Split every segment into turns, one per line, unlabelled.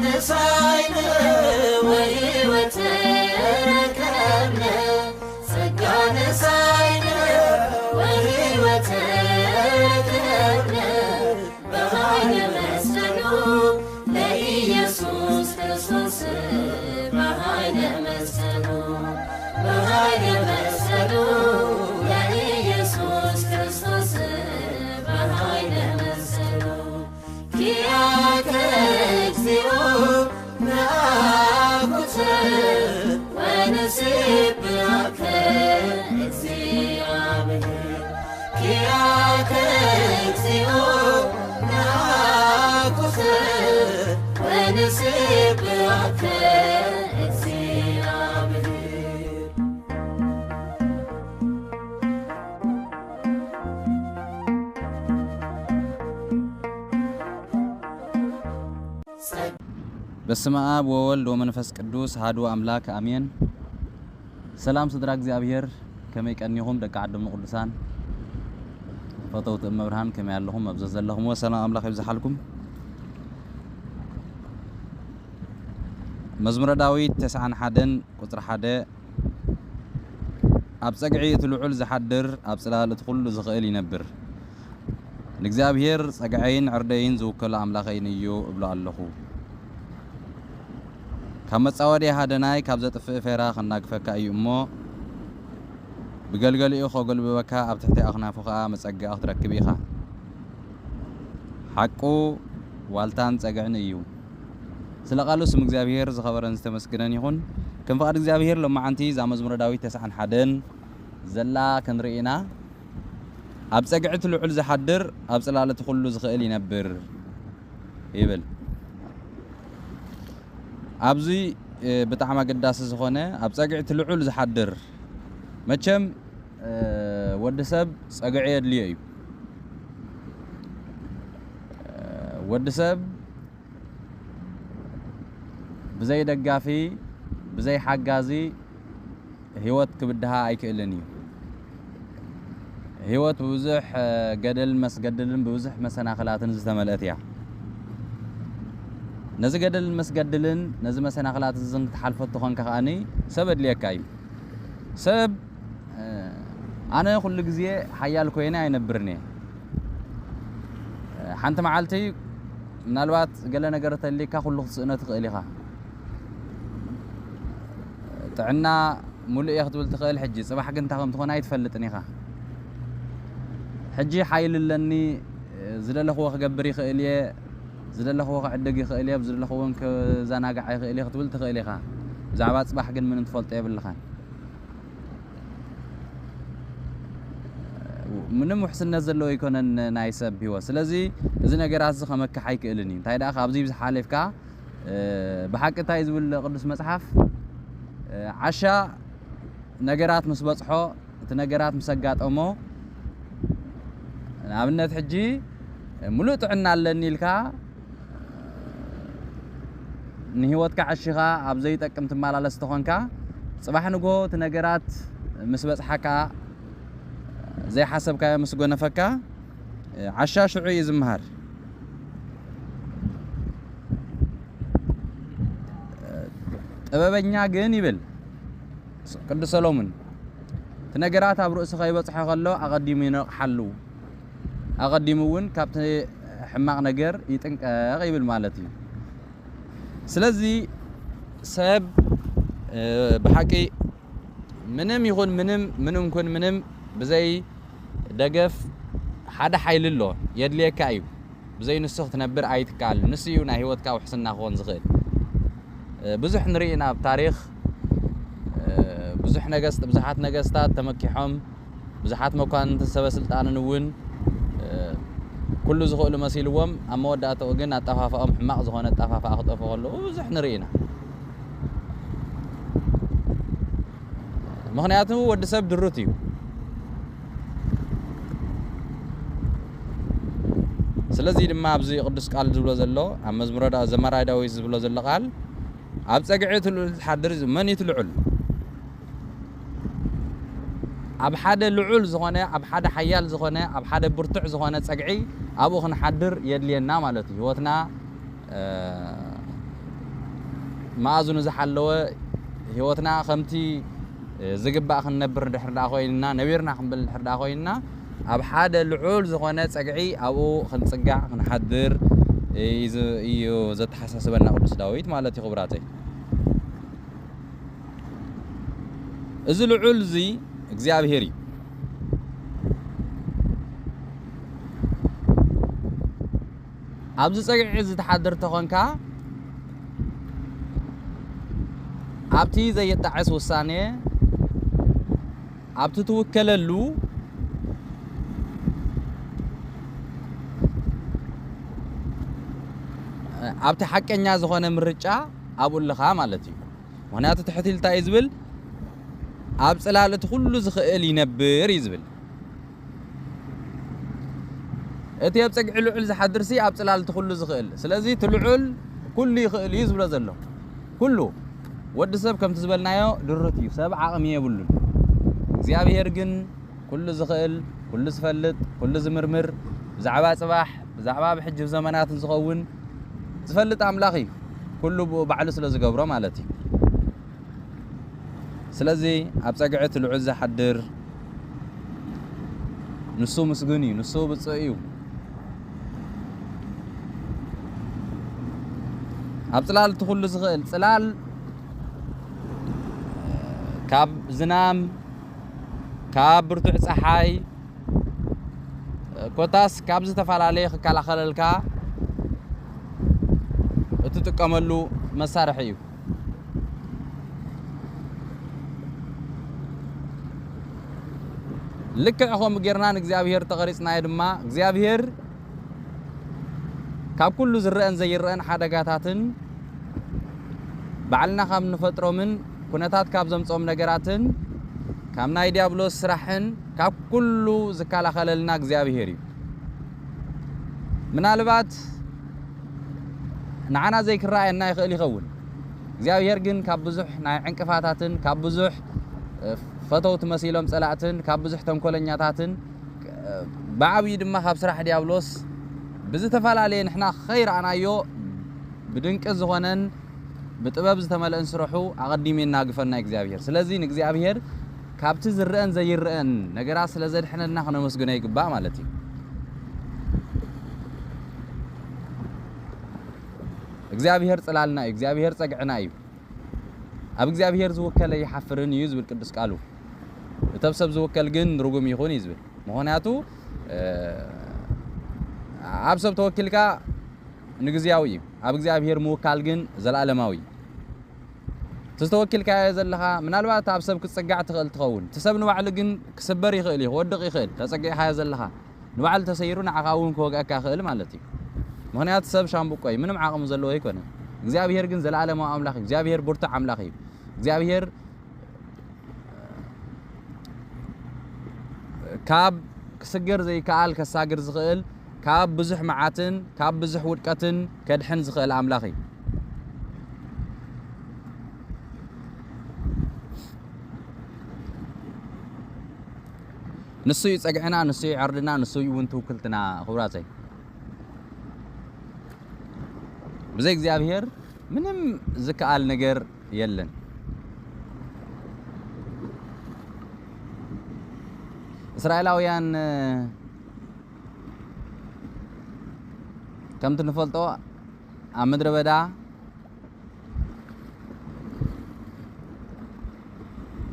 نساينا وهيوتركبنا سجى نساينا وهيوتركبنا بهاي مسلو لإيسوس كريستوس بهاي مسلو لإيسوس كريستوس بهاي مسلو كياك اكزيو ناكوت ونسيب لك اكزيو كياك اكزيو ناكوت ونسيب لك اكزيو
بسم آب وولد ومنفس قدوس هادو أملاك آمين سلام صدر እግዚአብሔር كما يقنيهم دق عدم القدسان فطوت مبرهان كما يالهم مبزز لهم وسلام أملاك يبزحلكم مزمور داويد 91 قطر 1 أب صقعي تلعل زحدر أب صلالة كل زخيل ينبر እግዚአብሔር صقعين عردين زوكل أملاكين يو ابلع الله كما تصوري هادناي كابزة فيرا خناقفك أيومو بقلقل إيخو قلب بكا أبتحتي أخنافوخا مسأقى أختركبيخا حقو والتان تسأقعن إيو سلقالو سم እግዚአብሔር زخبرن استمسكنن يخون كم فقد እግዚአብሔር لما عنتي زا مزمور داويد 91 زلا كنرئينا أب صقعت لعل زحدر أب صلالة كل زخيل ينبر يبل أبزي بتاعما قداس زخونه أب صقعت لعل زحدر مچم ود سب صقعي يدلي ود سب بزي دقافي بزي حقازي هيوت كبدها أيكلني هيوت بوزح قدل مس قدلن بوزح مسنا خلاتن زتملأتيا نز قدل مس قدلن نز مسنا خلات زن تحالفت تخون كخاني سبد لي كاي سب أنا كل جزية حيال كوينة ينبرني حنت معالتي من الوقت قالنا قرت اللي كخل خصنا تقليها تعنا ملء ياخذ التقال حجي صباح كنت تاخذ تكون هاي تفلتني خا حجي حايل لاني زلله هو خجبري خيليه زلله هو عدقي خيليه بزلله هو انك زناقع خيليه تقول تخيلي خا زعبات صباح كن من تفلت يا بالخان من محسن نزل له يكون نايسب هو سلازي اذا نغيرات زخ مك حيك الني تاي دا ابزي بحالفكا بحق تاي زبل قدس مصحف عشاء نجارات مسبصحو تنجارات مسقاطمو ابنت حجي ملوط عنا لنيلكا نهيوتك عشيخا ابزي يطقم تمالالس تخونكا صباح نغو تنجارات مسبصحكا زي حسبكا مسغنفكا عشا شعي يزمهر طببኛ ግን ይብል ቅዱስ ሰሎሞን ተነገራት አብ ርእስኻ ይበጽሐ ከሎ አቀዲሙ ይነቅሐሉ አቀዲሙውን ካብቲ ሕማቅ ነገር ይጥንቀቅ ይብል ማለት እዩ ስለዚህ ሰብ በሐቂ ምንም ይኹን ምንም ኩን ምንም بزي دقف حدا حيللو يدليك ايو بزي نسخ تنبر ايتكال نسيونا هيوتك وحسنا خون زغيل بزح نرينا بتاريخ بزح نغست بزحات نغستات تمكيحهم بزحات مكان تسب سلطان نون كل زغول مسيلوم اما وداتو ግን አጣፋፋም حماق زغونه አጣፋፋ አخطفولو بزح نرينا ምክንያቱ ወድ ሰብ ድሩት እዩ ስለዚህ ድማ ኣብዚ ቅዱስ ቃል ዝብሎ ዘሎ ኣብ መዝሙረ ዘመራይ ዳዊት ዝብሎ ዘሎ ቃል ኣብ ጸግዒቱ ልሓድር መን ይትልዑል ኣብ ሓደ ልዑል ዝኾነ ኣብ ሓደ ሓያል ዝኾነ ኣብ ሓደ ብርቱዕ ዝኾነ ጸግዒ ኣብኡ ክንሓድር የድልየና ማለት እዩ ህይወትና ማአዙን ዝሓለወ ህይወትና ከምቲ ዝግባእ ክንነብር ድሕር ዳ ኮይንና ነቢርና ክንብል ድሕር ዳ ኮይንና ኣብ ሓደ ልዑል ዝኾነ ፀግዒ ኣብኡ ክንፅጋዕ ክንሓድር እዩ ዘተሓሳስበና ቅዱስ ዳዊት ማለት እዩ ክቡራተይ እዚ ልዑል እዚ እግዚአብሔር እዩ ኣብዚ ፀግዒ ዝተሓድር ተኾንካ ኣብቲ ዘየጣዕስ ውሳኔ ኣብቲ ትውከለሉ ኣብቲ ሓቀኛ ዝኾነ ምርጫ ኣብኡልኻ ማለት እዩ ምክንያቱ ትሕቲልታ እዩ ዝብል ኣብ ፅላል እቲ ኩሉ ዝኽእል ይነብር እዩ ዝብል እቲ ኣብ ፀግዒ ልዑል ዝሓድርሲ ኣብ ፅላል እቲ ኩሉ ዝኽእል ስለዚ እቲ ልዑል ኩሉ ይኽእል እዩ ዝብሎ ዘሎ ኩሉ ወዲ ሰብ ከምቲ ዝበልናዮ ድርት እዩ ሰብ ዓቕሚ የብሉን እግዚአብሔር ግን ኩሉ ዝኽእል ኩሉ ዝፈልጥ ኩሉ ዝምርምር ብዛዕባ ፅባሕ ብዛዕባ ብሕጂ ዘመናት ዝኸውን ዝፈልጥ ኣምላኽ እዩ ኩሉ ባዕሉ ስለ ዝገብሮ ማለት እዩ ስለዚ ኣብ ፀግዒ እቲ ልዑል ዝሓድር ንሱ ምስጉን እዩ ንሱ ብፅእ እዩ ኣብ ፅላል እቲ ኩሉ ዝኽእል ፅላል ካብ ዝናም ካብ ብርቱዕ ፀሓይ ኮታስ ካብ ዝተፈላለየ ክከላኸለልካ እትጥቀመሉ መሳርሒ እዩ ልክዕ ከም ጌርና ንእግዚአብሔር ተቐሪፅናዮ ድማ እግዚአብሔር ካብ ኩሉ ዝረአን ዘይረአን ሓደጋታትን ባዕልና ካብ ንፈጥሮምን ኩነታት ካብ ዘምጾም ነገራትን ካብ ናይ ዲያብሎስ ስራሕን ካብ ኩሉ ዝከላኸለልና እግዚአብሔር እዩ ምናልባት ንዓና ዘይክረአየና ይኽእል ይኸውን እግዚአብሔር ግን ካብ ብዙሕ ናይ ዕንቅፋታትን ካብ ብዙሕ ፈተውት መሲሎም ፀላእትን ካብ ብዙሕ ተንኮለኛታትን ብዓብይ ድማ ካብ ስራሕ ዲያብሎስ ብዝተፈላለየ ንሕና ኸይረኣናዮ ብድንቂ ዝኾነን ብጥበብ ዝተመልአን ስርሑ ኣቐዲሜና ግፈና እግዚአብሔር ስለዚ ንእግዚአብሔር ካብቲ ዝረአን ዘይረአን ነገራት ስለ ዘድሕነና ክነመስግኖ ይግባእ ማለት እዩ እግዚአብሔር ጽላልና እዩ እግዚአብሔር ፀግዕና እዩ ኣብ እግዚአብሔር ዝወከለ ይሓፍርን እዩ ዝብል ቅዱስ ቃሉ እተብ ሰብ ዝወከል ግን ርጉም ይኹን እዩ ዝብል ምክንያቱ ኣብ ሰብ ተወኪልካ ንግዚያዊ እዩ ኣብ እግዚአብሔር ምውካል ግን ዘላለማዊ ተስተወኪልካ ዘለኻ ምናልባት ኣብ ሰብ ክትፀጋዕ ትኽእል ትኸውን ተሰብ ንባዕሉ ግን ክስበር ይኽእል እዩ ክወድቕ ይኽእል ተፀጊዕካ ዘለኻ ንባዕሉ ተሰይሩ ንዓኻ እውን ክወግአካ ይኽእል ማለት እዩ ምክንያቱ ሰብ ሻምብቆ እዩ ምንም ዓቕሚ ዘለዎ ኣይኮነን እግዚአብሔር ግን ዘላለማዊ ኣምላኽ እዩ እግዚአብሔር ብርቱዕ ኣምላኽ እዩ እግዚአብሔር ካብ ክስገር ዘይከኣል ከሳግር ዝኽእል ካብ ብዙሕ መዓትን ካብ ብዙሕ ውድቀትን ከድሕን ዝኽእል ኣምላኽ እዩ ንሱ እዩ ፀግዕና ንሱ እዩ ዕርድና ንሱ እዩ እውን ትውክልትና ክቡራተይ ብዘይ እግዚአብሔር ምንም ዝከኣል ነገር የለን እስራኤላውያን ከምቲ ንፈልጦ ኣብ ምድረ በዳ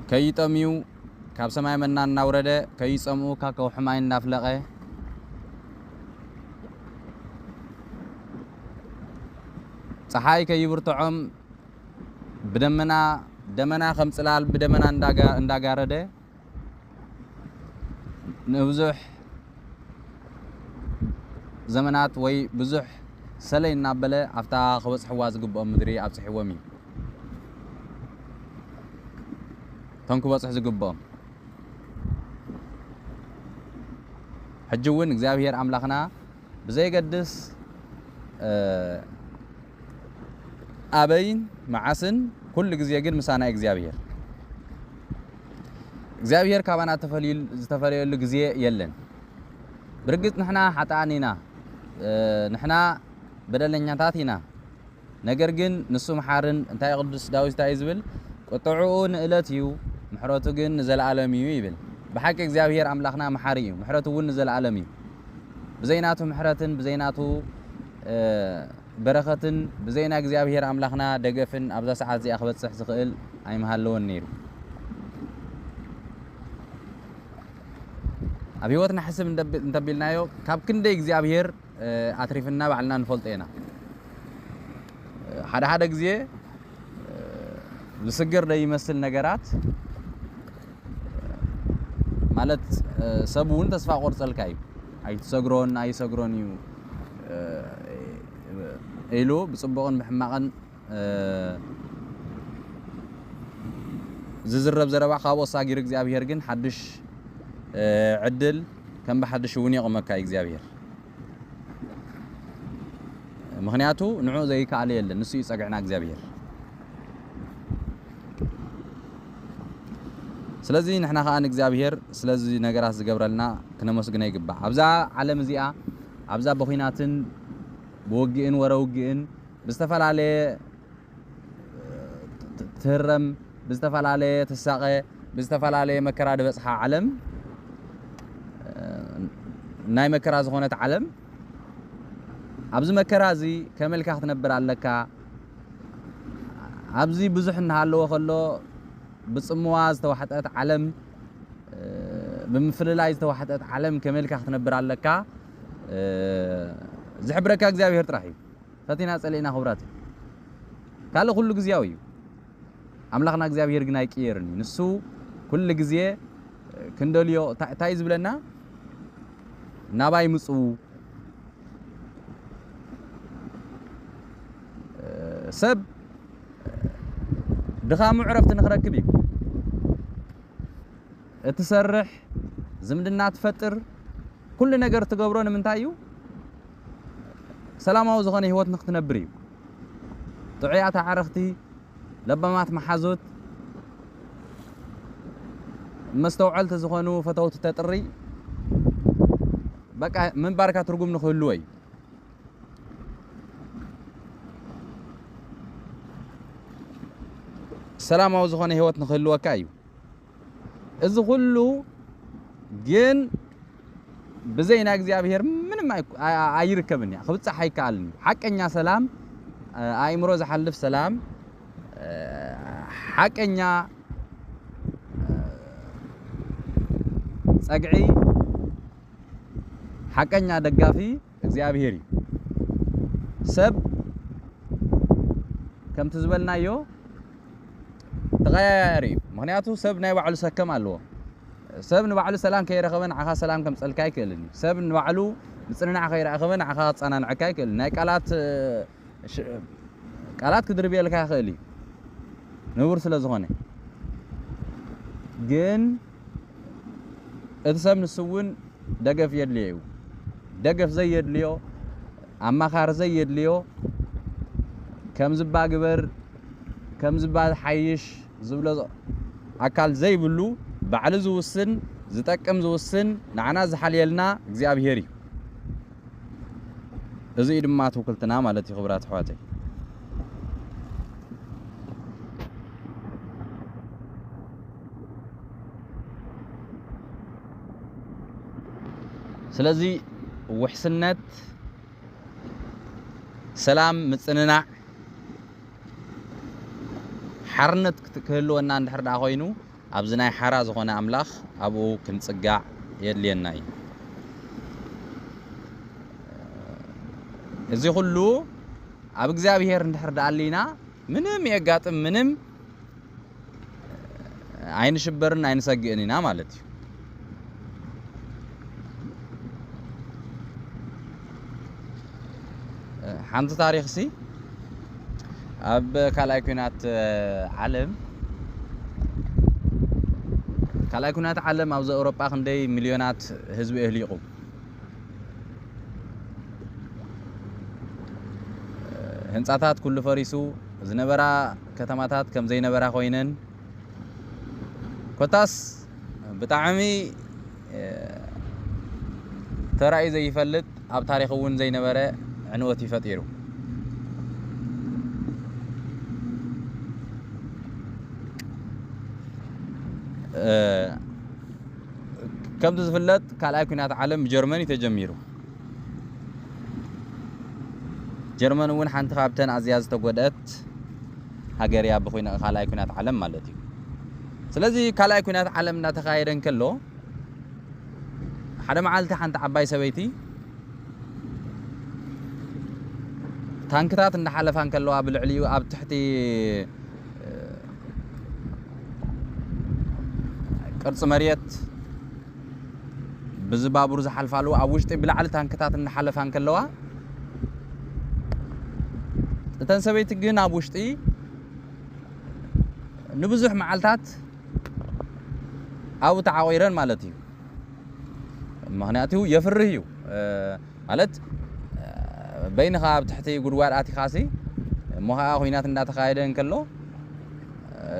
ከይጠምዩ ካብ ሰማይ መና እናውረደ ከይፀምኡ ካብ ከውሒ ማይ እናፍለቐ ፀሓይ ከይብርትዖም ብደመና ደመና ከም ፅላል ብደመና እንዳጋረደ ንብዙሕ ዘመናት ወይ ብዙሕ ሰለይ እናበለ ኣፍታ ክበፅሕዋ ዝግብኦም ምድሪ ኣብፅሕዎም እዩ እቶም ክበፅሑ ዝግብኦም ሕጂ እውን እግዚአብሔር ኣምላኽና ብዘይገድስ ኣበይን መዓስን ኩሉ ግዜ ግን ምሳና እግዚአብሔር እግዚአብሔር ካባና ዝተፈለየሉ ግዜ የለን ብርግጥ ንሕና ሓጣን ኢና ንሕና በደለኛታት ኢና ነገር ግን ንሱ መሓርን እንታይ ቅዱስ ዳዊት ታይ ዝብል ቁጥዑኡ ንእለት እዩ ምሕረቱ ግን ንዘለዓለም እዩ ይብል ብሓቂ እግዚአብሔር አምላኽና መሓሪ እዩ ምሕረቱ እውን ንዘለዓለም እዩ ብዘይናቱ ምሕረትን ብዘይናቱ በረኸትን ብዘይና እግዚአብሔር አምላኽና ደገፍን ኣብዛ ሰዓት እዚኣ ክበፅሕ ዝኽእል ኣይመሃለወን ነይሩ ኣብ ህይወትና ሕስብ እንተቢልናዮ ካብ ክንደይ እግዚአብሔር ኣትሪፍና ባዕልና ንፈልጦ ኢና ሓደ ግዜ ዝስግር ዘይመስል ነገራት ማለት ሰብ እውን ተስፋ ቆርፀልካ እዩ ኣይትሰግሮን ኣይሰግሮን እዩ ኢሉ ብፅቡቕን ብሕማቕን ዝዝረብ ዘረባ ካብኡ ሳጊር እግዚአብሔር ግን ሓድሽ ዕድል ከም ብሓድሽ እውን የቕመካ እግዚአብሔር ምክንያቱ ንዑ ዘይከኣለ የለን ንሱ ይፀግዕና እግዚአብሔር ስለዚ ንሕና ከዓ ንእግዚአብሔር ስለዚ ነገራት ዝገብረልና ክነመስግኖ ይግባእ ኣብዛ ዓለም እዚኣ ኣብዛ በኺናትን ብውግእን ወረውግእን ብዝተፈላለየ ትህረም ብዝተፈላለየ ትሳቐ ብዝተፈላለየ መከራ ድበፅሓ ዓለም ናይ መከራ ዝኾነት ዓለም ኣብዚ መከራ እዚ ከመልካ ክትነብር ኣለካ ኣብዚ ብዙሕ እናሃለዎ ከሎ ብፅምዋ ዝተዋሕጠት ዓለም ብምፍልላይ ዝተዋሕጠት ዓለም ከመልካ ክትነብር ኣለካ ዝሕብረካ እግዚአብሔር ጥራሕ እዩ ፈቲና ፀሊእና ክብራት ካልእ ኩሉ ግዜያዊ እዩ ኣምላኽና እግዚአብሔር ግን ኣይቅየርን ንሱ ኩሉ ግዜ ክንደልዮ እንታይ ዝብለና ናባይ ምፁ ሰብ ድኻሙ ዕረፍቲ ንኽረክብ እዩ እትሰርሕ ዝምድና ትፈጥር ኩሉ ነገር ትገብሮ ንምንታይ እዩ ሰላማዊ ዝኾነ ህይወት ንኽትነብር እዩ ጥዑያት ዓረኽቲ ለበማት መሓዞት መስተውዐልቲ ዝኾኑ ፈተውቲ ተጥሪ በቃ ምንባርካ ትርጉም ንኽህልዎ እዩ ሰላማዊ ዝኾነ ህይወት ንኽህልወካ እዩ እዚ ኩሉ ግን ብዘይና እግዚአብሔር ምንም ኣይርከብን እያ ክብፅሕ ኣይከኣልን ሓቀኛ ሰላም ኣእምሮ ዝሓልፍ ሰላም ሓቀኛ ፀግዒ ሓቀኛ ደጋፊ እግዚአብሔር እዩ ሰብ ከምቲ ዝበልናዮ ተغير ምክንያቱ ሰብ ናይ ባዕሉ ሰከም ኣለዎ ሰብ ንባዕሉ ሰላም ከይረኸበ ንዓኻ ሰላም ከምፀልካ ይክእልኒ ሰብ ንባዕሉ ንፅንናዕ ከይረኸበ ንዓኻ ክፀናንዐካ ይክእል ናይ ቃላት ክድርብየልካ ይኽእል እዩ ንቡር ስለ ዝኾነ ግን እቲ ሰብ ንሱ እውን ደገፍ የድልዮ እዩ ደገፍ ዘየድልዮ ኣማኻሪ ዘየድልዮ ከም ዝባ ግበር ከም ዝባ ሓይሽ ዝብሎ ኣካል ዘይብሉ ባዕሉ ዝውስን ዝጠቅም ዝውስን ንዓና ዝሓልየልና እግዚአብሔር እዩ እዚ ድማ ትውክልትና ማለት እዩ ክብራት ኣሕዋተይ ስለዚ ውሕስነት ሰላም ምፅንናዕ ሓርነት ክህልወና እንድሕር ዳ ኮይኑ ኣብዚ ናይ ሓራ ዝኾነ ኣምላኽ ኣብኡ ክንፅጋዕ የድልየና እዩ እዚ ኩሉ ኣብ እግዚአብሔር እንድሕር ዳኣሊና ምንም የጋጥም ምንም ኣይንሽበርን ኣይንሰግእን ኢና ማለት እዩ ሓንቲ ታሪክ ሲ ኣብ ካልኣይ ኩናት ዓለም ካልኣይ ኩናት ዓለም ኣብ ኣውሮፓ ክንደይ ሚልዮናት ህዝቢ እህሊቁ ህንፃታት ኩሉ ፈሪሱ ዝነበራ ከተማታት ከም ዘይነበራ ኮይነን ኮታስ ብጣዕሚ ተራእዩ ዘይፈልጥ ኣብ ታሪክ እውን ዘይነበረ ዕንወት ይፈጢሩ كم تزفلت كالأي كنات عالم جرماني تجميرو جرمان وين حنت خابتن عزياز تقودت هاجريا بخوينا كالأي كنات عالم مالتي سلازي كالأي كنات عالم نتخايرن كله حدا معالتي حنت عباي سويتي تانكتات النحلفان كله بالعليو أب تحتي قرص مريت بزبابور زحلفالو أوجتي بالعل تانكتات النحلفان كلوا تنسبيت جن أوجتي نبزح معالتات أو تعاويران مالتي مهناتيو يفرهيو مالت بينها بتحتي قروار آتي خاسي موها خوينات النات خايدن كلو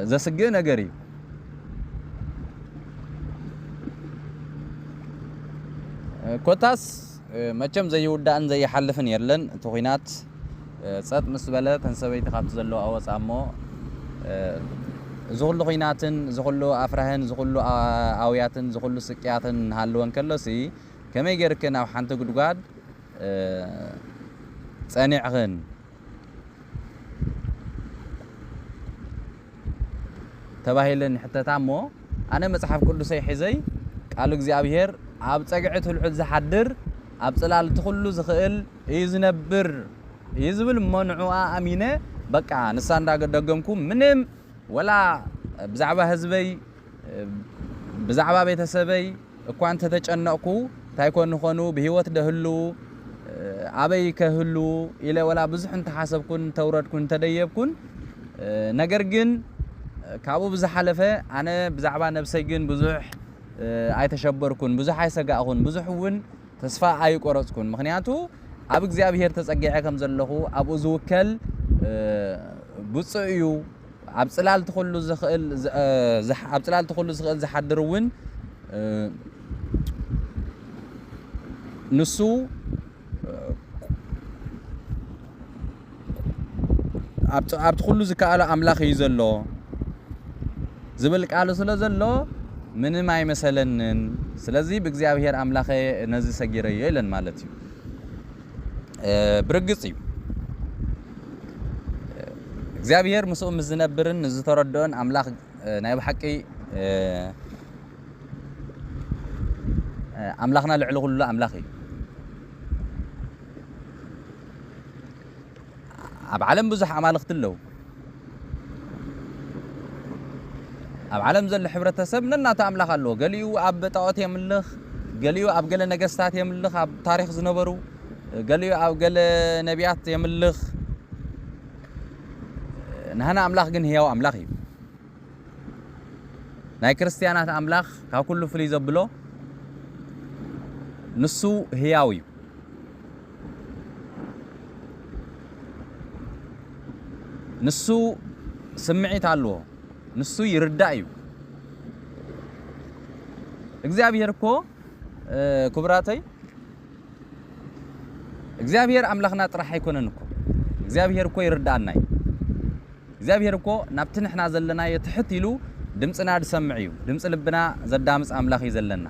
زسجي نجري كوتاس مچم زي ودان زي حلفن يرلن توخينات صد مسبله تنسبي تخابت زلو اوص امو زغلو خويناتن زغلو افراهن زغلو اوياتن زغلو سقياتن هالون كلسي كمي غيركن او حنت غدغاد صنعغن تباهيلن حتى تامو انا مصحف قدسي حزي قالو እግዚአብሔር ኣብ ጸግዕት ልዑል ዝሓድር ኣብ ጽላል ትኹሉ ዝኽእል ይዝነብር ይዝብል መንዑአ አሚነ በቃ ንሳ እንዳገደገምኩ ምንም ወላ ብዛዕባ ህዝበይ ብዛዕባ ቤተሰበይ እኳ አንተ ተጨነቅኩ ታይኮን ሆኑ በህይወት ደህሉ አበይ ከህሉ ኢለ ወላ ብዙሕ እንተ ሓሰብኩን ተውረድኩን ተደየብኩን ነገር ግን ካብኡ ብዝሓለፈ አነ ብዛዕባ ነብሰይ ግን ብዙሕ አይተሸበርኩን ብዙሕ አይሰጋእኩን ብዙሕ ውን ተስፋ አይቆረጽኩን ምክንያቱ ኣብ እግዚአብሔር ተጸገዐ ከም ዘለኹ ኣብኡ ዝውከል ብጽዩ ኣብ ጽላል ትኹሉ ዝኽእል ኣብ ጽላል ትኹሉ ዝኽእል ዝሓድር ውን ንሱ ኣብ ትኹሉ ዝከኣለ ኣምላኽ እዩ ዘሎ ዝብል ቃሉ ስለ ዘሎ ምንም አይመሰለንን ስለዚህ በእግዚአብሔር አምላኸ ነዚ ሰጊረ ይለን ማለት እዩ ብርግጽ እዩ እግዚአብሔር ምስኡ ምዝነብርን ዝተረደን አምላኽ ናይ በሐቂ አምላኽና ልዕሊ ኩሉ አምላኽ እዩ ኣብ ዓለም ብዙሕ ኣማልኽት ኣለዉ ኣብ ዓለም ዘሎ ሕብረተሰብ ነናቱ ኣምላኽ ኣለዎ ገሊኡ ኣብ ጣዖት የምልኽ ገሊኡ ኣብ ገለ ነገስታት የምልኽ ኣብ ታሪኽ ዝነበሩ ገሊኡ ኣብ ገለ ነቢያት የምልኽ ንህና ኣምላኽ ግን ህያው ኣምላኽ እዩ ናይ ክርስቲያናት ኣምላኽ ካብ ኩሉ ፍልይ ዘብሎ ንሱ ህያው እዩ ንሱ ስምዒት ኣለዎ ንሱ ይርዳእ እዩ እግዚአብሔር እኮ ክብራተይ እግዚአብሔር አምላኽና ጥራሕ አይኮነን እኮ እግዚአብሔር እኮ ይርዳእና እዩ እግዚአብሔር እኮ ናብቲ ንሕና ዘለና የትሕት ኢሉ ድምፅና ድሰምዕ እዩ ድምፂ ልብና ዘዳምፅ አምላኽ እዩ ዘለና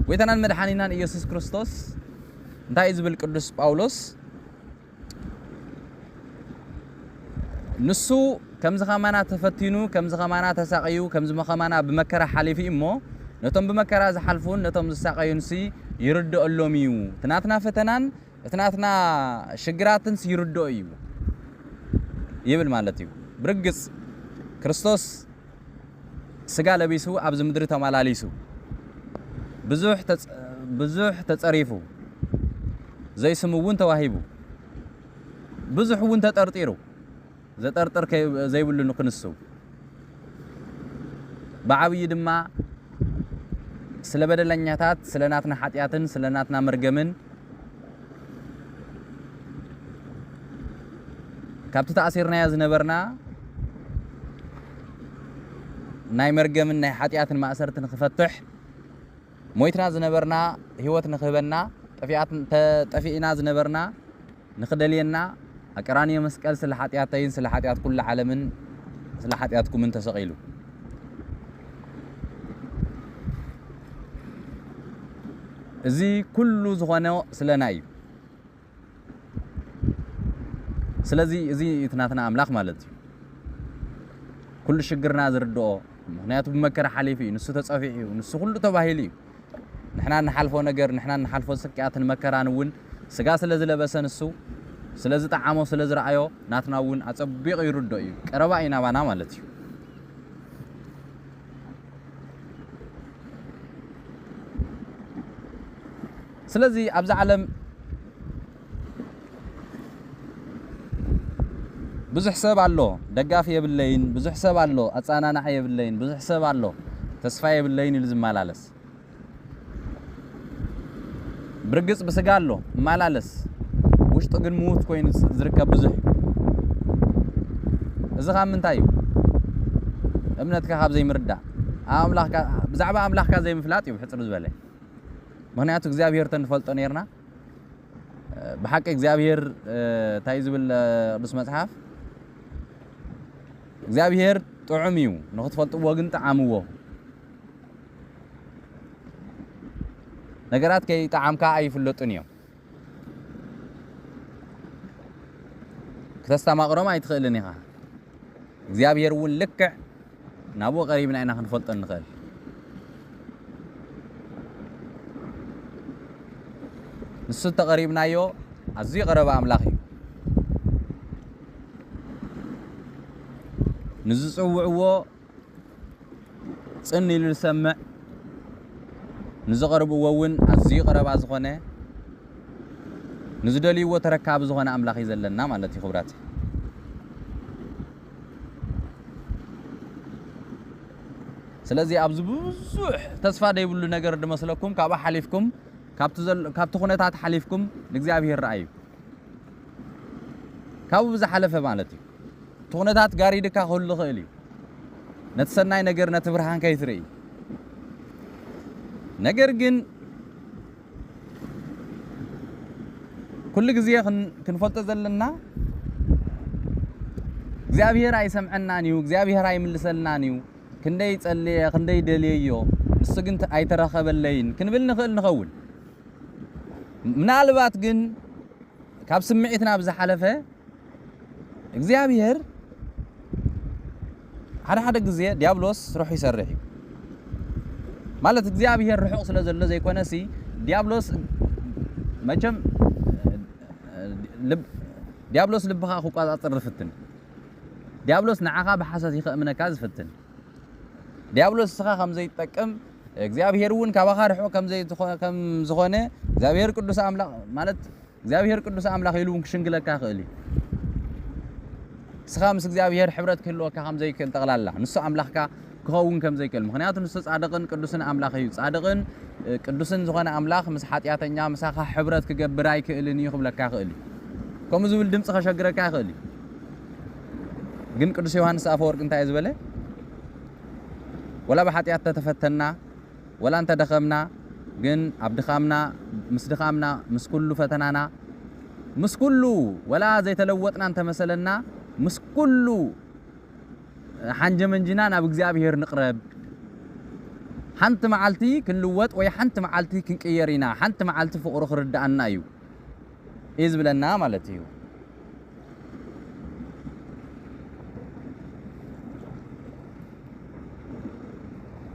ጎይታናን መድሓኒናን ኢየሱስ ክርስቶስ እንታይ ዝብል ቅዱስ ጳውሎስ ንሱ ከምዝ ኸማና ተፈቲኑ ከምዝ ኸማና ተሳቀዩ ከምዝ መኸማና በመከራ ሓሊፊ እሞ ነቶም በመከራ ዝሓልፉን ነቶም ዝሳቀዩንሲ ይርድአሎም እዩ ትናትና ፈተናን ትናትና ሽግራትን ይርድኦ እዩ ይብል ማለት እዩ ብርግጽ ክርስቶስ ስጋ ለቢሱ ኣብዚ ምድሪ ተማላሊሱ ብዙሕ ተጸሪፉ ዘይስምውን ተዋሂቡ ብዙሕ ውን ተጠርጢሩ ዘጠርጥር ዘይብሉ ንክንሱ بعوي دما ስለበደለኛታት ስለናትና ኃጢያትን ስለናትና መርገምን ካብቲ ተኣሲርና ዝነበርና ናይ መርገምን ናይ ኃጢያትን ማእሰርትን ክፈትሕ ሞይትና ዝነበርና ህይወት ንኽበና ጠፊኢና ዝነበርና ንኽደልየና أقراني مسكال سلحاتياتين سلحاتيات كل عالم سلحاتياتكم من تسقيلو زي كل زغنا سلناي سلازي زي يتناتنا أملاك مالتي كل شجرنا زردو مهنياتو بمكر حليفي نسو تصافيعي ونسو كله تباهيلي نحنا نحالفو نجر نحنا نحالفو سكيات المكران ون سجا سلازي لبسن نسو سلازي طعامو سلازي رأيو ناتنا ون أتصبيق يردو إيو كربا إينا بانا مالتي سلازي أبز عالم بزح حساب الله دقافية بالليل بزح حساب الله أتصانا نحية بالليل بزح حساب الله تسفاية بالليل يلزم مالالس برقص بسقال له مالالس وش تقن موت كوين زركب بزح إذا خام من تايو ابنتك خاب زي مردع أملاك بزعبا أملاك زي مفلاتي وبحصر زبالي مهنياتو እግዚአብሔር ተንፈልጦ ነርና بحق እግዚአብሔር ታይዝ ብል ቅዱስ መጽሐፍ እግዚአብሔር ጥዑም እዩ ንኽትፈልጥዎ ግን ጣዓምዎ ነገራት ከይ ጣዓምካ ኣይፍለጡን እዮም ከተስተማቕሮም ኣይትኽእልን ኢኻ እግዚአብሔር እውን ልክዕ ናብዎ ቀሪብና ኢና ክንፈልጦ ንኽእል نسو تقريبنا يو عزي قرب أملاخي نزو صوعو صني للسمع نزو قرب وون عزي قرب أزغنه نزو دلي وتركاب زغنه أملاخي زلنا مالتي خبراتي سلازي أبز بزوح تصفى دي بلو نقر دمسلكم كابا حليفكم كابتو خونتات حليفكم لእግዚአብሔር رأي كابو بزح حلفه مالتي تخونتات غاريدكا كل خيلي نتسناي ነገር ነትብርሃን ከይትርኢ ነገር ግን كل ጊዜ ክንፈልጦ ዘለና እግዚአብሔር አይሰምዐናኒዩ እግዚአብሔር አይምልሰልናኒዩ ክንደይ ጸልየ ክንደይ ደልየዮ ንሱ ግን አይተረኸበለይን ክንብል ንኽእል ንኸውን ምናልባት ግን ካብ ስምዒትና ብዝሓለፈ እግዚአብሔር ሓደ ግዜ ዲያብሎስ ሩሑ ይሰርሕ ማለት እግዚአብሔር ሩሑ ስለ ዘሎ ዘይኮነሲ ዲያብሎስ መቸም ዲያብሎስ ልብኻ ክቋጻጽር ዝፍትን ዲያብሎስ ንዓኻ ብሓሰት ይኽእምነካ ዝፍትን ዲያብሎስ ስኻ ከም ዘይጠቅም እግዚአብሔር እውን ካባኻ ርሑ ከም ዝኾነ እግዚአብሔር ቅዱስ አምላክ ማለት እግዚአብሔር ቅዱስ አምላክ ኢሉን ክሽንግለካ ይኽእል ስኻ ምስ እግዚአብሔር ሕብረት ክህልወካ ከም ዘይክእል ጠቕላላ ንሱ አምላክካ ክኸውን ከም ዘይክእል ምክንያቱ ንሱ ጻድቕን ቅዱስን አምላክ እዩ ጻድቕን ቅዱስን ዝኾነ አምላክ ምስ ሓጢያተኛ ምሳኻ ሕብረት ክገብር ኣይክእልን እዩ ክብለካ ይኽእል ከምኡ ዝብል ድምፂ ከሸግረካ ይኽእል ግን ቅዱስ ዮሐንስ አፈወርቅ እንታይ ዝበለ ولا بحاتيات تتفتنا ولا انت دخمنا جن عبد خامنا مسدخامنا مسكلو فتنانا مسكلو ولا زي تلوتنا انت مثلنا مسكلو حنج من جنانا بእግዚአብሔር نقرب حنت معالتي كنلوت وي حنت معالتي كنقيرينا حنت معالتي فقر خردانا ايو ايز بلنا مالتي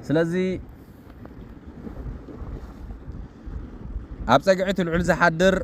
سلازي أبصقعت العلزة حدر